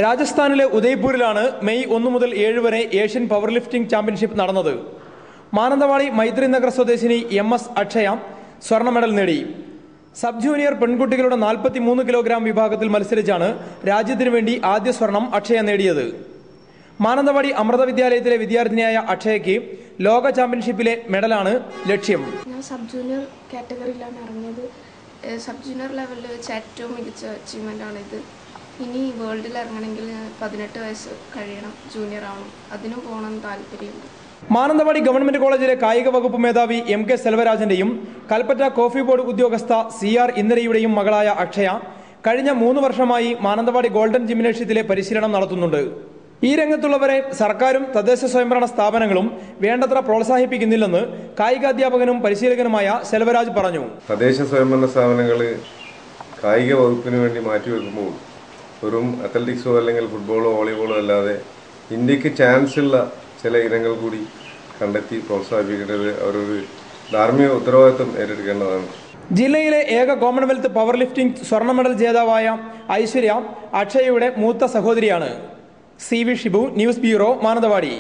രാജസ്ഥാനിലെ ഉദയ്പൂരിലാണ് മെയ് 1 മുതൽ 7 വരെ ഏഷ്യൻ പവർ ലിഫ്റ്റിംഗ് ചാമ്പ്യൻഷിപ്പ് നടന്നത്. മാനന്തവാടി മൈത്രി നഗർ സ്വദേശിനി MS അക്ഷയ സ്വർണ്ണ മെഡൽ നേടി. സബ് ജൂനിയർ പെൺകുട്ടികളുടെ 43 കിലോഗ്രാം വിഭാഗത്തിൽ മത്സരിച്ചാണ് രാജ്യത്തിനു വേണ്ടി ആദ്യ സ്വർണം അക്ഷയ നേടിയത്. മാനന്തവാടി അമൃത വിദ്യാലയത്തിലെ വിദ്യാർത്ഥിനിയായ അക്ഷയയ്ക്ക് ലോക ചാമ്പ്യൻഷിപ്പിലെ മെഡലാണ് ലക്ഷ്യം. ഞാൻ സബ് ജൂനിയർ കാറ്റഗറിയിലാണ് ഇറങ്ങിയത്. സബ് ജൂനിയർ ലെവലിൽ വെച്ച് ഏറ്റവും മികച്ച അച്ചീവ്മെൻ്റ് ആണിത്. ഇനി വേൾഡിൽ ഇറങ്ങണമെങ്കിൽ 18 വയസ്സ് കഴിയണം, ജൂനിയർ ആവണം. അതിനും പോകണമെന്ന് താല്പര്യമുണ്ട്. മാനന്തവാടി ഗവൺമെന്റ് കോളേജിലെ കായിക വകുപ്പ് മേധാവി MK സെൽവരാജന്റെയും കൽപ്പറ്റ കോഫി ബോർഡ് ഉദ്യോഗസ്ഥ CR ഇന്ദിരയുടെയും മകളായ അക്ഷയ കഴിഞ്ഞ 3 വർഷമായി മാനന്തവാടി ഗോൾഡൻ ജിംനേഷ്യത്തിലെ പരിശീലനം നടത്തുന്നുണ്ട്. ഈ രംഗത്തുള്ളവരെ സർക്കാരും തദ്ദേശ സ്വയംഭരണ സ്ഥാപനങ്ങളും വേണ്ടത്ര പ്രോത്സാഹിപ്പിക്കുന്നില്ലെന്ന് കായികാധ്യാപകനും പരിശീലകനുമായ സെൽവരാജ് പറഞ്ഞു. തദ്ദേശ സ്വയംഭരണ സ്ഥാപനങ്ങൾ കായിക വകുപ്പിന് വേണ്ടി മാറ്റിവെക്കുമ്പോൾ വെറും അത്ലറ്റിക്സോ അല്ലെങ്കിൽ ഫുട്ബോളോ വോളിബോളോ അല്ലാതെ ഇന്ത്യക്ക് ചാൻസ് ഉള്ള ചില ഇനങ്ങൾ കൂടി കണ്ടെത്തി പ്രോത്സാഹിപ്പിക്കേണ്ടത് അവരൊരു ധാർമ്മിക ഉത്തരവാദിത്വം ഏറ്റെടുക്കേണ്ടതാണ്. ജില്ലയിലെ ഏക കോമൺവെൽത്ത് പവർ ലിഫ്റ്റിംഗ് സ്വർണ്ണ മെഡൽ ജേതാവായ ഐശ്വര്യ അക്ഷയയുടെ മൂത്ത സഹോദരിയാണ്. CV Shibu, news bureau, Mananthavady.